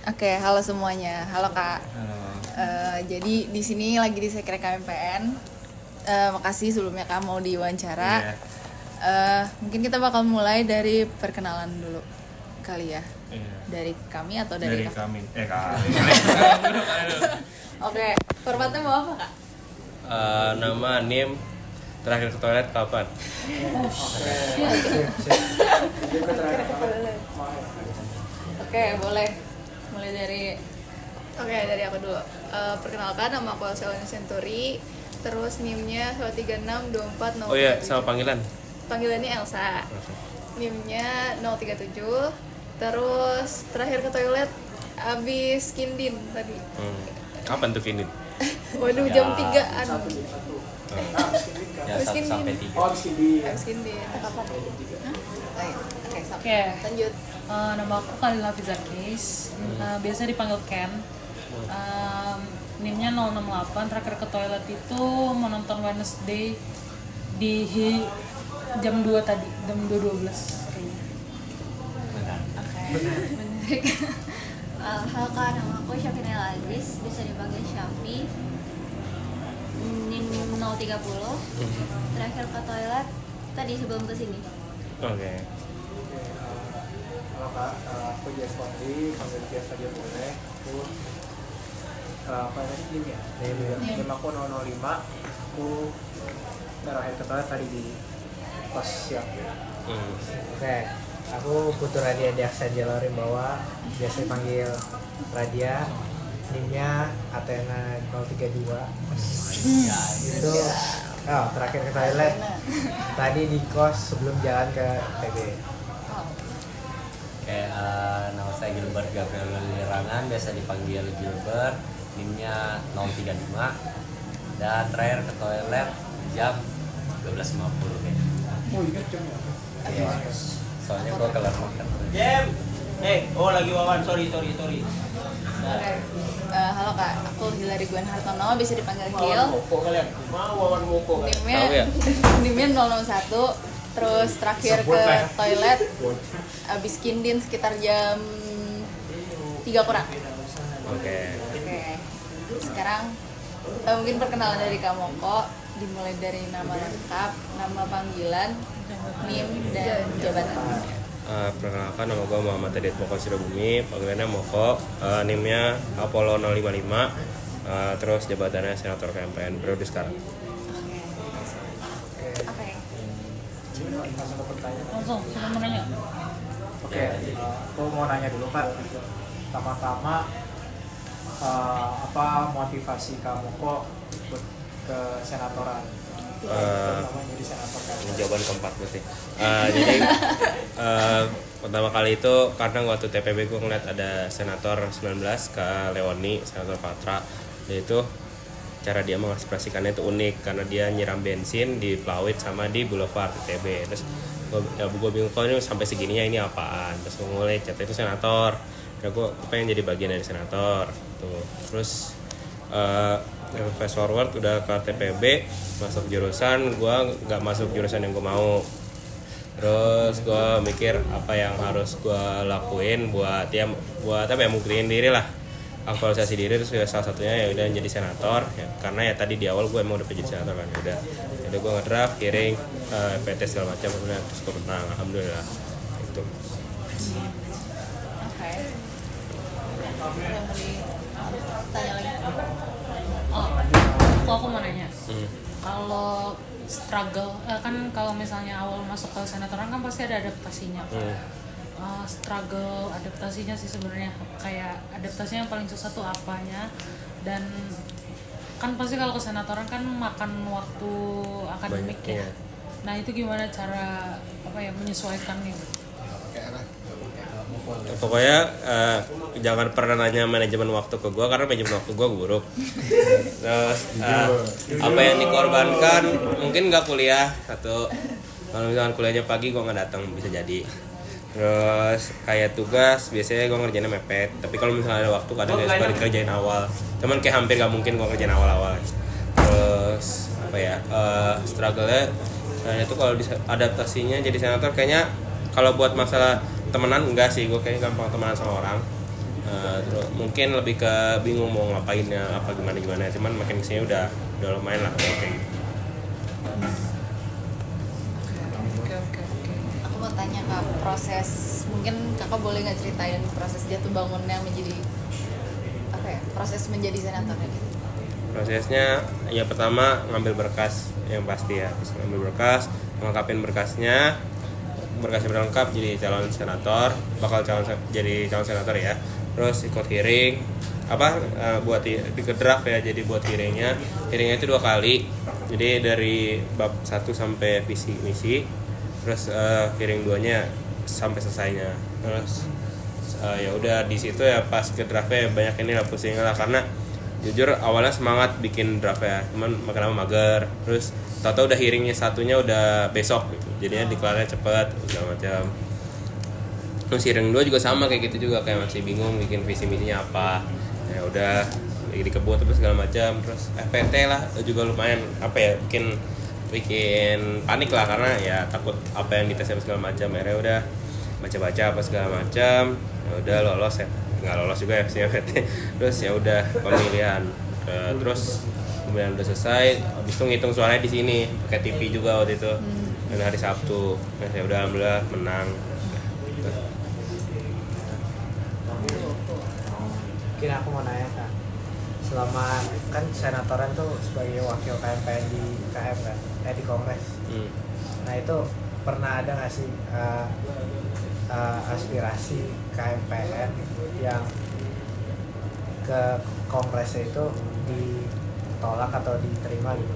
Oke, halo semuanya. Halo Kak. Halo. Jadi di sini lagi di Sekre KMPN. Makasih sebelumnya Kak mau diwawancara. Mungkin kita bakal mulai dari perkenalan dulu kali ya. Iya. Dari kami atau dari Kak? Kami. Kami. Oke, formatnya mau apa Kak? Nama, NIM, terakhir ke toilet kapan? Oke, boleh. Mulai dari Oke, dari aku dulu. Perkenalkan, nama aku Selene Century. Terus NIM-nya 1362403. Oh iya, sama panggilan. Panggilannya Elsa. NIM-nya 037. Terus terakhir ke toilet abis kindin tadi. Kapan tuh ini? Waduh, jam 3-an. Ya, Abis 1 kindin. sampai 3. Abis kindin. kapan? Oke, sok. Oke, Lanjut. nama aku Kalila Fizakis, biasa dipanggil Ken. NIM-nya 068, terakhir ke toilet itu menonton Wednesday di jam 2 tadi, jam 2.12 kayaknya. Halo Kak, nama aku Syafina Aziz, bisa dipanggil Syafi. NIM 030. Terakhir ke toilet tadi sebelum kesini. Oke. Halo Kak, aku Jas Wandi, panggil Jas saja boleh. Aku apa ini ya? NIM aku 005. Aku terakhir ke toilet tadi di pas siang. Oke, aku Putu Radia Diaksa Jalari Bawa, biasa dipanggil Radia. NIM-nya Athena 032. Itu terakhir ke toilet tadi di kos sebelum jalan ke TB. Oke, nama saya Gilbert Gabriel Lirangan, biasa dipanggil Gilbert. NIM-nya 035. Dan terakhir ke toilet jam 12.50 kayaknya. Oh iya jamnya. Iya. Soalnya gua kelar makan. Lagi wawan, sorry. Oke. Halo Kak, aku Hilary Gwen Hartono, bisa dipanggil Hil. Moko kalian. Mau wawan moko kan? Tahu ya? NIM-nya 001. Terus terakhir ke toilet abis kindin sekitar jam 3 kurang. Oke. Oke. Sekarang mungkin perkenalan dari Kak Moko, dimulai dari nama lengkap, nama panggilan, NIM dan jabatan. Perkenalkan, nama gue Muhammad Adit Moko Sirobumi, panggilannya Moko, NIM-nya Apollo 055, terus jabatannya Senator KMPN periode sekarang. Oke. Langsung ke pertanyaan. Langsung, sudah mau nanya? Oke, aku mau nanya dulu Kak. Pertama-tama apa motivasi kamu kok ikut ke senatoran? Pertama jadi senator kan? Jawaban keempat berarti. Jadi pertama kali itu karena waktu TPB gue ngeliat ada senator 19 ke Leoni, senator Patra. Yaitu cara dia mengekspresikannya itu unik karena dia nyiram bensin di Plawit sama di Boulevard TB. Terus gue bingung kok ini sampai segininya ini apaan. Terus gue mulai chat itu senator. Ya gue pengen jadi bagian dari senator. Tuh. Terus fast forward udah ke TPB, masuk jurusan, gue nggak masuk jurusan yang gue mau. Terus gue mikir apa yang harus gue lakuin buat apa ya, buktiin diri lah, aktualisasi diri. Terus salah satunya ya udah jadi senator ya, karena ya tadi di awal gue emang udah pengen jadi senator kan. Udah gue ngedraft, kiring, PT segala macam, kemudian terus gue menang, alhamdulillah itu. Oke. Yang mau ditanya lagi? Aku mau nanya. Kalau struggle, kan kalau misalnya awal masuk ke senatoran kan pasti ada adaptasinya. Struggle adaptasinya sih sebenarnya, kayak adaptasinya yang paling susah tuh apanya, dan kan pasti kalau ke senatoran kan makan waktu akademik Banyak, ya. iya. Nah itu gimana cara menyesuaikannya? Pokoknya jangan pernah nanya manajemen waktu ke gue karena manajemen waktu gue buruk. Terus apa yang dikorbankan mungkin nggak kuliah, atau kalau misalkan kuliahnya pagi gue nggak datang bisa jadi. Terus kayak tugas biasanya gue ngerjainnya mepet, tapi kalau misalnya ada waktu kadang ya suka dikerjain awal, cuman kayak hampir nggak mungkin gue ngerjain awal-awal. Terus struggle-nya itu kalau adaptasinya jadi senator kayaknya kalau buat masalah temenan enggak sih, gue kayaknya gampang temenan sama orang. Terus mungkin lebih ke bingung mau ngapainnya apa gimana, cuman makin kesini udah lumayan lah kayak gitu. Oke. Aku mau tanya kak, proses mungkin kakak boleh nggak ceritain proses jatuh bangunnya menjadi apa ya, proses menjadi senatornya gitu? Prosesnya ya pertama ngambil berkas yang pasti ya, terus ngambil berkas, melengkapin berkasnya udah lengkap jadi calon senator, jadi calon senator ya. Terus ikut hearing buat di draft ya, jadi buat hearingnya itu 2 kali, jadi dari bab 1 sampai visi misi, terus hearing 2-nya sampai selesainya. Terus ya udah di situ ya pas ke draftnya banyak ini lah pusing lah, karena jujur awalnya semangat bikin draft ya, cuman makin lama mager. Terus tau-tau udah hearingnya satunya udah besok gitu, jadinya dikelarnya cepet segala macam. Terus hearing 2 juga sama kayak gitu juga, kayak masih bingung bikin visi misinya apa, ya udah lagi dikebut terus segala macam. Terus FPT lah juga lumayan bikin panik lah, karena ya takut apa yang ditesnya segala macam. Akhirnya udah baca-baca apa segala macam, ya udah lolos ya, nggak lolos juga ya sih FPT. Terus ya udah pemilihan, terus pemilihan udah selesai, habis itu ngitung suaranya di sini pakai TV juga waktu itu, dan hari Sabtu. Nah, ya udah alhamdulillah menang. Mungkin aku mau nanya kak, selama kan senatoran tuh sebagai wakil KMPN di KM kan, di Kongres. Nah itu pernah ada nggak sih aspirasi KMPN yang ke Kongresnya itu ditolak atau diterima gitu?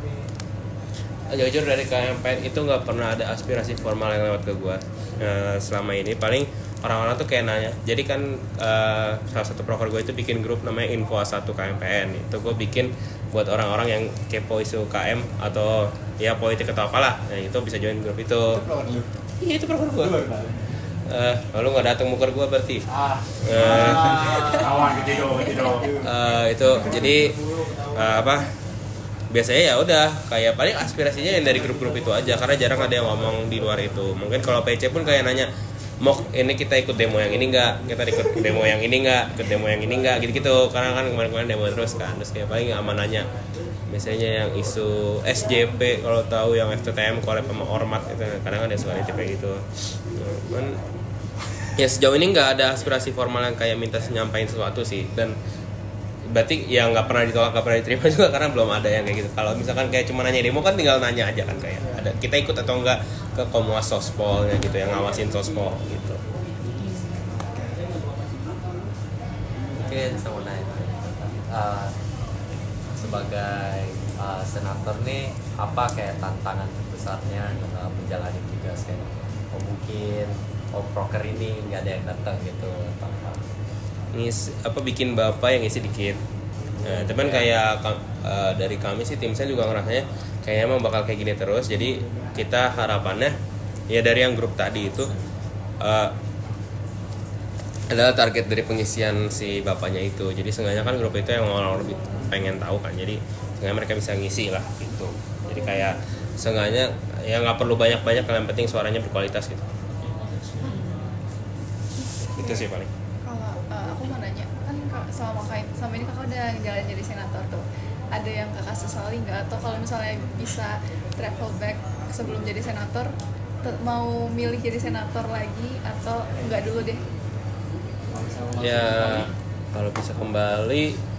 Jujur dari KMPN itu nggak pernah ada aspirasi formal yang lewat ke gua. Selama ini paling orang-orang tuh kayak nanya. Jadi kan salah satu proker gue itu bikin grup namanya Info 1 KMPN. Itu gue bikin buat orang-orang yang kepo isu KM atau ya politik atau apalah. Nah itu bisa join grup itu. Iya itu proker gue. Lalu nggak datang muker gue berarti. Kawan ketido. Itu jadi biasanya ya udah kayak paling aspirasinya yang dari grup-grup itu aja, karena jarang ada yang ngomong di luar itu. Mungkin kalau PC pun kayak nanya, Mok ini kita ikut demo yang ini nggak, kita ikut demo yang ini nggak, ikut demo yang ini nggak, gitu-gitu. Karena kan kemarin-kemarin demo terus kan, terus kayak paling aman nanya. Biasanya yang isu SJP kalau tahu, yang FTTM kolab sama ormat itu, kadang ada suara kayak gitu. Cuman ya sejauh ini nggak ada aspirasi formal yang kayak minta nyampain sesuatu sih, dan berarti ya nggak pernah ditolak, nggak pernah diterima juga, karena belum ada yang kayak gitu. Kalau misalkan kayak cuma nanya demo kan tinggal nanya aja kan, kayak ada kita ikut atau enggak ke Komwas Sospolnya gitu, yang ngawasin Sospol gitu. Mungkin sama nanya sebagai senator nih, apa kayak tantangan terbesarnya dalam menjalani tugas kayak mungkin proker ini nggak ada yang datang gitu, bikin bapak yang isi dikit. Nah, teman kayak dari kami sih, tim saya juga ngerasanya kayaknya emang bakal kayak gini terus. Jadi kita harapannya ya dari yang grup tadi itu adalah target dari pengisian si bapaknya itu. Jadi seenggaknya kan grup itu yang orang lebih pengen tahu kan, jadi seenggaknya mereka bisa ngisi lah gitu. Jadi kayak seenggaknya ya nggak perlu banyak-banyak, yang penting suaranya berkualitas gitu. Itu sih paling. Aku mau nanya, kan selama ini kakak udah jalan jadi senator tuh, ada yang kakak sesali nggak, atau kalau misalnya bisa travel back sebelum jadi senator, mau milih jadi senator lagi atau nggak dulu deh? Ya kalau bisa kembali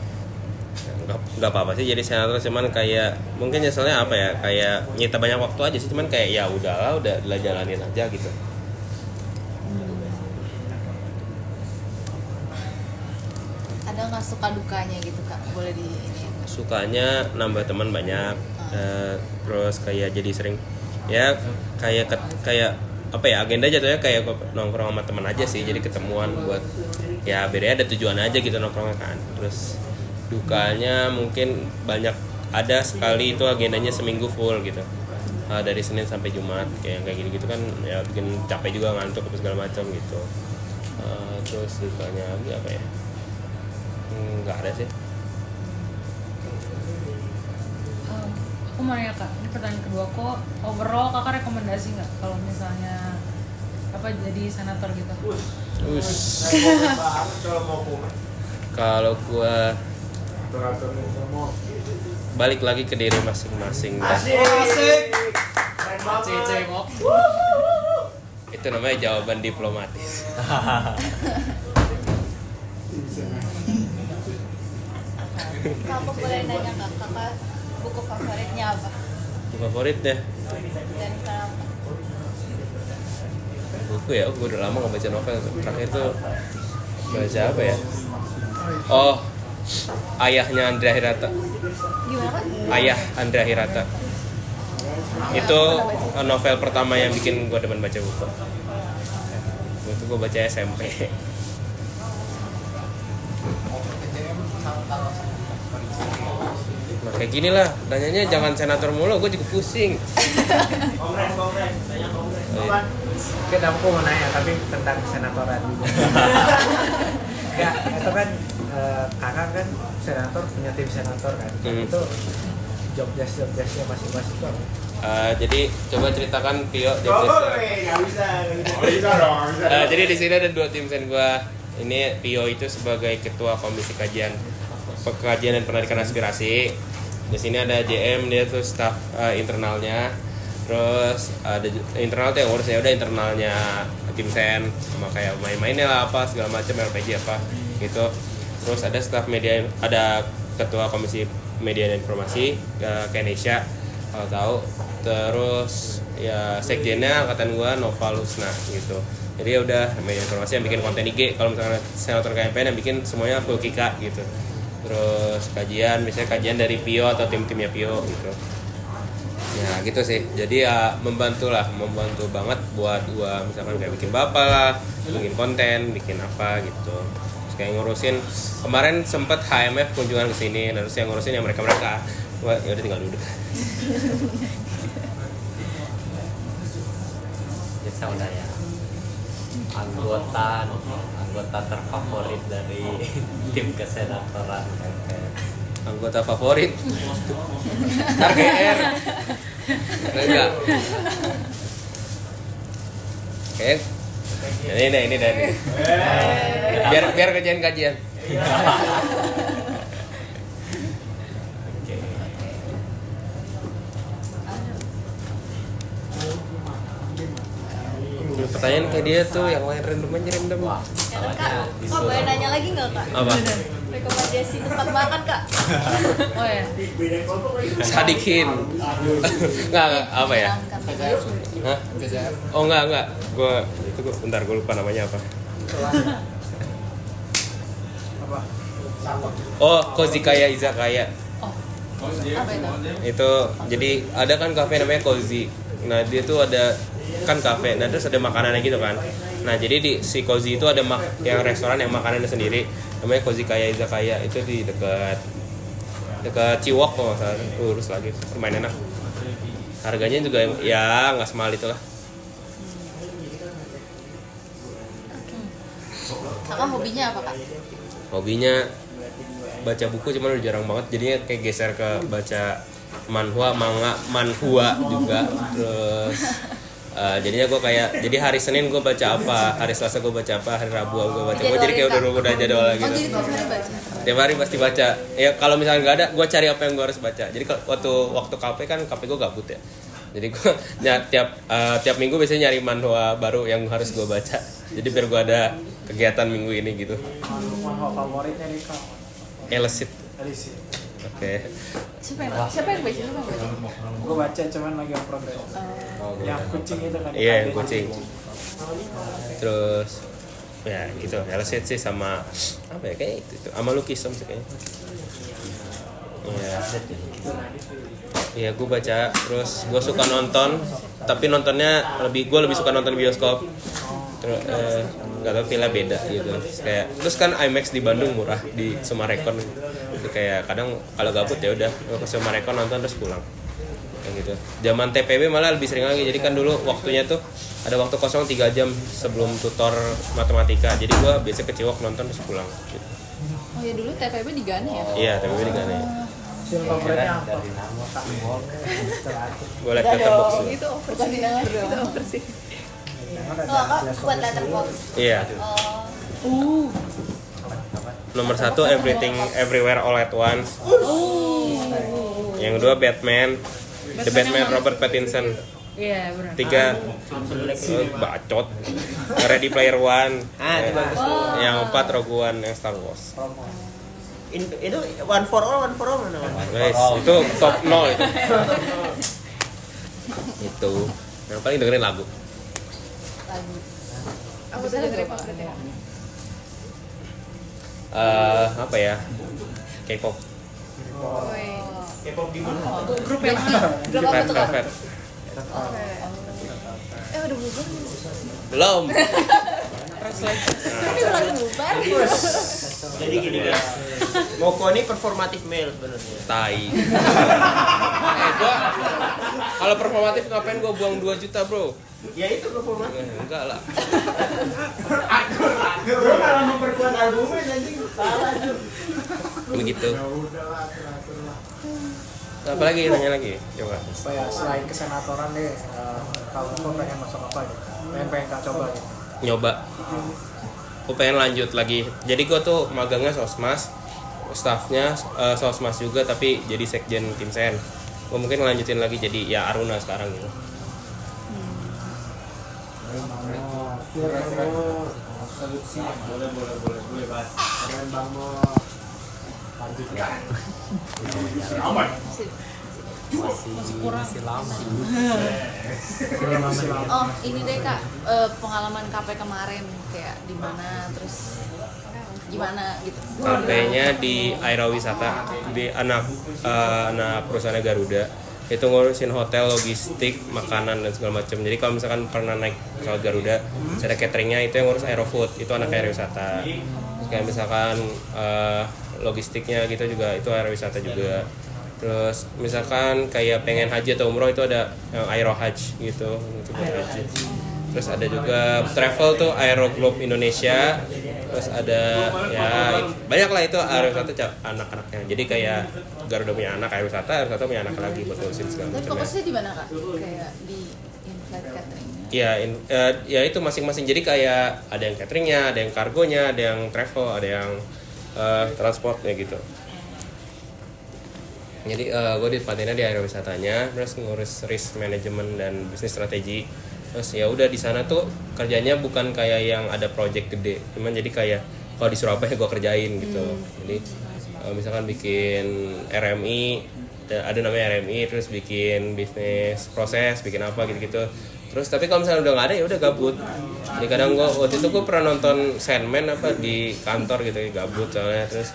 nggak apa-apa sih jadi senator, cuman kayak mungkin nyeselnya apa ya, kayak nyita banyak waktu aja sih, cuman kayak ya udahlah, udah jalanin aja gitu. Ada nggak suka dukanya gitu kak, boleh di ini? Sukanya nambah teman banyak, terus kayak jadi sering ya kayak apa ya, agenda jatuhnya kayak nongkrong sama teman aja sih, jadi ketemuan buat ya bedanya ada tujuan aja gitu nongkrongnya kan. Terus dukanya mungkin banyak, ada sekali itu agendanya seminggu full gitu, dari Senin sampai Jumat kayak gitu kan, ya bikin capek juga, ngantuk segala macam gitu. Terus dukanya lagi apa ya, nggak ada sih. Aku mau nanya kak, ini pertanyaan kedua kok, overall kakak rekomendasi nggak kalau misalnya jadi senator gitu? Kalau gua balik lagi ke diri masing-masing dan itu namanya jawaban diplomatis. Kalau aku boleh nanya kakak, buku favoritnya apa? Favorit deh Dan kenapa? buku ya, gue udah lama nggak baca novel. Terakhir tuh baca apa ya? Oh, Ayahnya Andrea Hirata. Gimana Kak? Ayah Andrea Hirata. Itu novel pertama yang bikin gue demen baca buku. Itu gue baca SMP. Nah kayak gini lah, tanyanya jangan senator mulu, gue juga pusing. Kongres, tanya kongres. Mungkin aku mau nanya tapi tentang senatoran juga. Ya itu kan kakak kan senator, punya tim senator kan. Itu job desknya masing-masing tuh apa? Jadi coba ceritakan Pio. Nggak bisa dong. Jadi di sini ada 2 tim sen gue. Ini Pio itu sebagai ketua komisi kajian dan penarikan aspirasi. Di sini ada JM, dia tuh staff internalnya. Terus ada internal tuh yang urusnya udah internalnya tim sen, sama kayak main-mainnya lah apa segala macam, RPG apa gitu. Terus ada staff media, ada ketua komisi media dan informasi Kenesha kalau tahu. Terus ya sekjennya angkatan gua Noval Husna gitu. Jadi ya udah media informasi yang bikin konten IG, kalau misalnya senator KMPN yang bikin semuanya full Kika gitu. Terus kajian, misalnya kajian dari Pio atau tim-timnya Pio gitu. Ya gitu sih, jadi ya membantu banget buat gua misalkan kayak bikin bapak lah, bikin konten, bikin apa gitu. Terus kayak ngurusin, kemarin sempet HMF kunjungan ke sini, terus yang ngurusin yang mereka wah ya udah tinggal duduk. Jadi saudara anggota terfavorit dari tim kesenatoran Anggota favorit RGR enggak oke ini biar kajian pertanyaan kayak dia tuh yang lain random. Kak, boleh nanya lagi nggak Kak? Apa? Rekomendasi tempat makan Kak? Oh ya, Sadikin. Enggak apa ya? Hah? Oh enggak. Gue bentar, gue lupa namanya apa. Oh, Kozikaya Izakaya. Apa itu? Itu jadi ada kan kafe namanya Cozy. Nah, dia tuh ada kan kafe, nah terus ada makanannya gitu kan. Nah, jadi di si Cozy itu ada yang restoran yang makanannya sendiri, namanya Kozikaya Izakaya. Itu di dekat Ciwok kalau nggak salah, lurus lagi, lumayan enak. Harganya juga ya nggak semahal itulah. Kakak hobinya apa Kak? Hobinya baca buku, cuman udah jarang banget, jadinya kayak geser ke baca manhwa juga. Terus jadinya gue kayak, jadi hari Senin gue baca apa, hari Selasa gue baca apa, hari Rabu gue baca. Gue jadi kayak udah jadwal lagi. Oh, jadi tiap hari baca? Tiap hari pasti baca. Ya kalau misalnya nggak ada, gue cari apa yang gue harus baca. Jadi waktu kafe kan kafe gue gabut ya. Jadi gue tiap minggu biasanya nyari manhwa baru yang harus gue baca. Jadi biar gue ada kegiatan minggu ini gitu. Manhwa favoritnya nih Kak? Elisit. Oke. Siapa yang baca? Gue baca cuman lagi on progress. Yang kucing itu kan? Iya, yang kucing. Terus ya gitu, Elisit sih sama apa ya, kayak itu sama Lukisem sih kayaknya. Iya. Iya, gue baca, terus gue suka nonton, tapi nontonnya gue lebih suka nonton bioskop. Terus nggak tahu filmnya beda gitu. Terus kan IMAX di Bandung murah, di Sumarekon. Jadi kayak kadang kalau gabut ya udah ke Sumarekon nonton terus pulang. Kayak gitu. Zaman TPB malah lebih sering lagi. Jadi kan dulu waktunya tuh ada waktu kosong 3 jam sebelum tutor matematika. Jadi gue biasa ke Ciwok nonton terus pulang. Gitu. Oh ya, dulu TPB di Gane ya? Iya, TPB di Gane. Film favoritnya apa? Gue liat Letterboxd. Itu bukan di dalam itu over sih. Oh, Kak buat letterbox. Iya. Oh, Nomor 1 Everything Everywhere All at Once. Yang kedua Batman. The Batman Robert Pattinson. Iya benar. 3 bacot. Ready Player One. itu bagus. Yang 4 Rogue One yang Star Wars. Itu one for all mana? Guys, itu top 0 itu. Itu. Yang paling dengerin lagu. Aku tuh dengerin favorit ya. Apa ya? K-pop. K-pop di mana? Grup yang mana? Grup apa Red tuh, Kak? Velvet. Udah bubar. Belum. Ini udah bubar. Jadi gini guys. Moko ini performatif male sebenarnya. Tai. Gua kalau performatif ngapain gua buang 2 juta, Bro? Ya itu performatif. Enggak lah. Gue malah memperkuat argumen anjing. Salah Jur. Begitu. Apalagi nanya lagi? Coba. Supaya selain kesenatoran deh, kalau kau pengen masuk apa gitu? Pengen kak coba gitu. Nyoba. Aku pengen lanjut lagi. Jadi gua tuh magangnya Sosmas. Staffnya Sosmas juga tapi jadi sekjen tim sen. Gua mungkin ngelanjutin lagi jadi ya Aruna sekarang gitu. Boleh Bang. Keren banget. Masih lama. Oh, ini deh Kak, pengalaman KP kemarin kayak di mana terus gimana gitu. KP-nya di Aerowisata di anak perusahaan Garuda. Itu ngurusin hotel, logistik, makanan dan segala macam. Jadi kalau misalkan pernah naik pesawat Garuda, ada cateringnya itu yang ngurus Aerofood, itu anak Aerowisata. Terus kayak misalkan logistiknya gitu juga itu Aerowisata juga. Terus misalkan kayak pengen haji atau umroh itu ada yang Aero Hajj gitu, itu buat haji. Terus ada juga travel tuh Aero Globe Indonesia. Terus ada ya banyak lah itu Aerowisata anak-anaknya. Jadi kayak Garuda punya anak Aerowisata punya anak lagi buat ngurusin segala Tapi macam. fokusnya di mana Kak? Kayak di in-flight cateringnya. Iya, ya itu masing-masing. Jadi kayak ada yang cateringnya, ada yang kargonya, ada yang travel, ada yang transportnya gitu. Jadi gue dipatinnya di aerowisatanya, terus ngurus risk management dan bisnis strategi. Terus ya udah di sana tuh kerjanya bukan kayak yang ada project gede, cuman jadi kayak kalau di Surabaya gue kerjain gitu. Jadi misalkan bikin RMI, ada namanya RMI, terus bikin bisnis proses, bikin apa gitu-gitu. Terus tapi kalau misalnya udah nggak ada ya udah gabut. Jadi kadang waktu itu gue pernah nonton Sandman apa di kantor gitu, gabut soalnya. Terus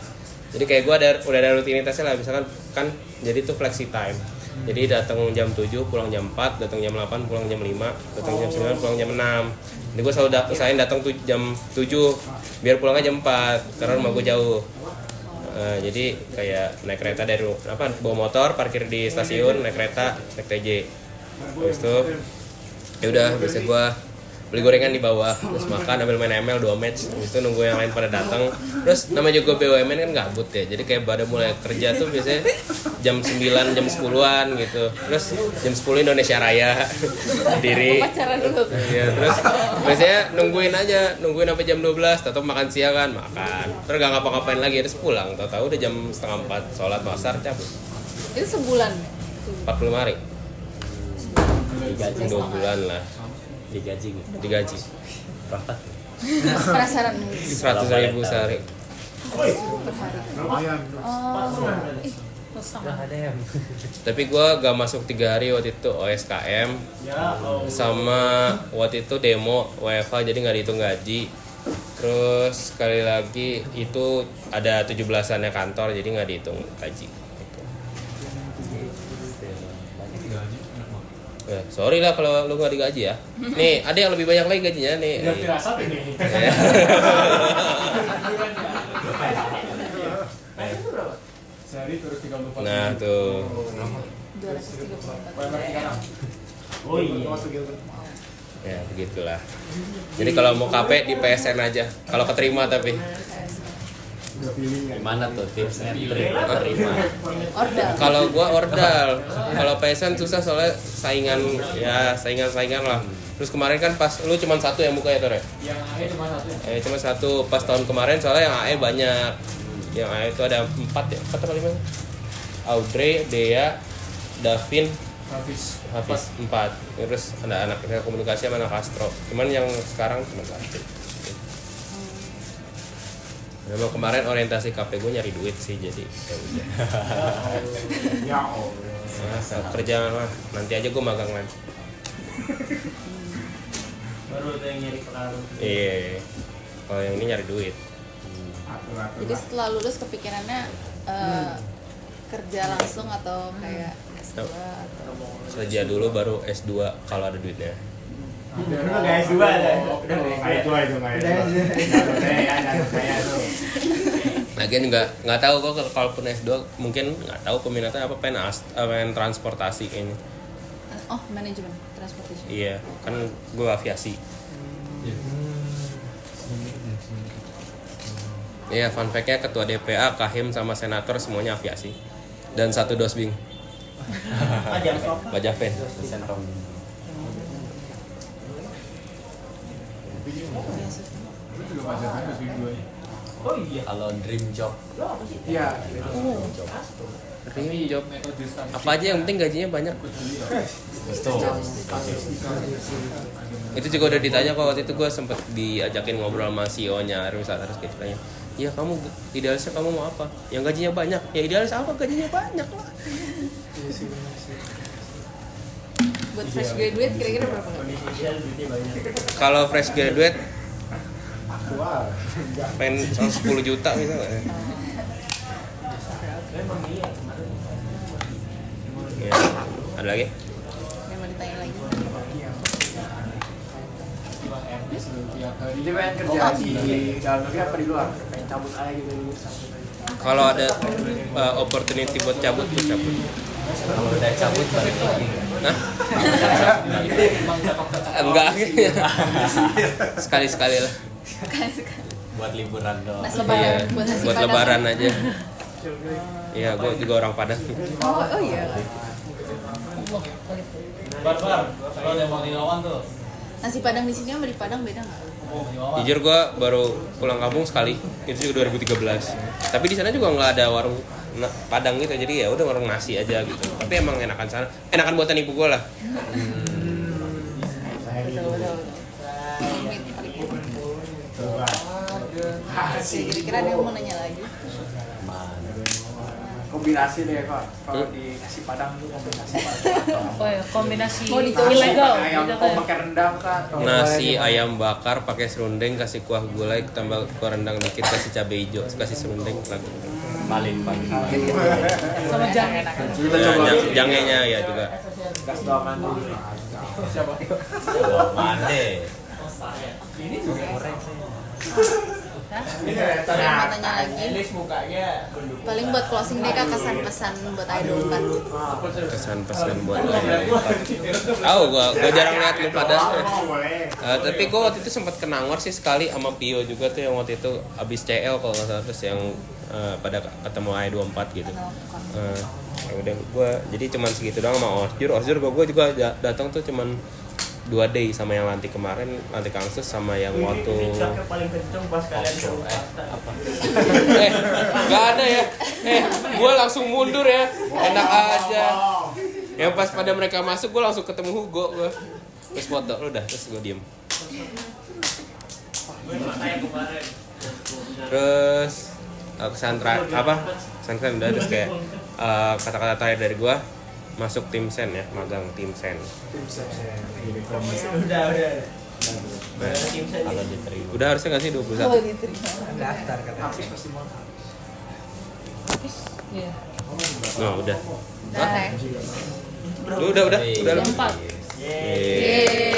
jadi kayak gue udah ada rutinitasnya lah, misalkan kan jadi tuh flexi time. Jadi datang jam 7, pulang jam 4, datang jam 8, pulang jam 5, datang jam 9, pulang jam 6. Jadi gue selalu usahain datang jam 7 biar pulangnya jam 4 karena rumah gue jauh. Jadi kayak naik kereta dari bawa motor, parkir di stasiun, naik kereta, naik TJ. Terus itu ya udah biasa gue beli gorengan di bawah, terus makan, ambil main ML 2 match, habis itu nunggu yang lain pada datang. Terus namanya juga BUMN kan gabut ya, jadi kayak pada mulai kerja tuh biasanya jam 9, jam 10-an gitu. Terus jam 10 Indonesia Raya diri. Pacaran dulu. Ya, terus biasanya nungguin sampai jam 12, atau makan siang kan, makan. Terus gak ngapa-ngapain lagi, terus pulang. Tahu-tahu udah jam 3:30, sholat asar cabut. Itu sebulan. 45 hari. Digaji 2 bulan lah. digaji gitu. Digaji. Berapa? Penasaran. 100.000 sehari. Per hari. Lumayan. Oh. Ih, Udah ada yang Tapi gue gak masuk 3 hari waktu itu OSKM sama waktu itu demo WFH, jadi gak dihitung gaji. Terus sekali lagi itu ada 17-annya kantor, jadi gak dihitung gaji. Ya, sorry lah kalau lu gak digaji ya. Nih ada yang lebih banyak lagi gajinya nih. Biar firasat ini. Sehari terus 34. Nah tuh. 234. Oh iya. Ya begitulah. Jadi kalau mau KP di PSN aja. Kalau keterima tapi. gimana tuh tipsnya terima? Ordal. Kalau gua ordal, kalau PSN susah soalnya saingan lah. Terus kemarin kan pas lu cuma satu yang buka ya Tor ya? Yang AE cuma satu ya? Cuma satu pas tahun kemarin soalnya yang AE banyak. Yang AE itu ada 4 ya? 4 atau 5? Audrey, Dea, Davin, Hafiz 4. Terus ada anak komunikasi sama anak astro. Cuman yang sekarang cuma 1. Memang kemarin orientasi KP gue nyari duit sih jadi ya udah. Ya Allah. Kerjaan mah nanti aja gue magang lagi. Baru ada yang nyari pengaruh. Iya. Kalau yang ini nyari duit. Jadi setelah lulus kepikirannya kerja langsung atau kayak S2 atau Kerja dulu baru S2 kalau ada duitnya. Udah guys, dua ada. Udah itu. Lagian nggak tahu kok kalaupun S2 mungkin nggak tahu peminatnya apa pengen transportasi kayaknya. oh manajemen transportation. Iya, kan gue aviasi. Iya, fun fact-nya ketua DPA, Kahim sama senator semuanya aviasi. Dan 1 dosbing. Bajaven. Oh iya. Kalau dream job Iya. Dream job. Apa aja yang penting gajinya banyak. Itu juga udah ditanya kok waktu itu gue sempet diajakin ngobrol sama CEO-nya harus gitu tanya. Iya kamu idealisnya kamu mau apa? Yang gajinya banyak. Ya idealis apa gajinya banyak lah. Buat fresh graduate kira-kira berapa? Kalau fresh graduate pengen 10 juta misalnya. Ya. Ada lagi? Yang mau ditanya lagi? Jadi pengen kerja di dalam negeri apa di luar? Pengen cabut aja gitu dulu. Kalau ada opportunity buat cabut tuh cabut. kalau udah cabut balik lagi Nah? Enggak. Sekali-sekali lah. buat liburan doang. Nasi lebaran, Iya, buat nasi buat padang. lebaran aja. Iya, gue juga orang Padang. Oh iya. Barbar. Kalau ada Bang Ilawan tuh. Nasi padang di sini sama di Padang beda nggak? Jujur gue baru pulang kampung sekali, itu juga 2013. Tapi di sana juga nggak ada warung Padang gitu, jadi ya udah warung nasi aja gitu. Tapi emang enakan sana, enakan buatan ibu gue lah. Betul. Kira-kira dia mau nanya lagi. Kombinasi deh Pak. Kalau di nasi padang itu kombinasi Oh ya, kombinasi Mau dicoba. ilegal. ayam gitu kok ya. pakai rendang kah? Atau Nasi ayam bakar pakai serundeng, kasih kuah gulai, tambah kuah rendang dikit, kasih cabai hijau, kasih serundeng lagi. paling Sama jangan enak. Jangenya ya juga. gas doangan dulu. Siapa? mande Ada yang mau tanya lagi? Elis mukanya Paling buat closing deh kak, kesan pesan buat idol 4. Kesan pesan buat tahu gue jarang lihat lu pada. Tapi gue waktu itu sempat kenangor sih sekali sama Pio juga tuh yang waktu itu abis CL kalau nggak salah, terus yang pada ketemu I24 gitu. Ya udah gue jadi cuman segitu doang sama Osjur gue juga datang tuh cuman 2 day sama yang lantik kemarin, lantik Kangsus sama yang waktu paling kenceng pas kalian ke apa? nggak ada ya. Gue langsung mundur ya, enak aja. Yang pas pada mereka masuk gue langsung ketemu Hugo gue, terus foto udah, terus gue diem. Terus kesan kesan udah, terus kayak kata-kata terakhir dari gue, masuk tim sen ya, magang tim sen. Udah. kalau diterima Udah harusnya nggak sih 21? Oh diterima. Daftar kata. Iya. No, udah. Udah ya. Udah. Jam 4. Yeay.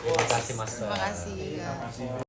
terima kasih mas Terima kasih. Kak.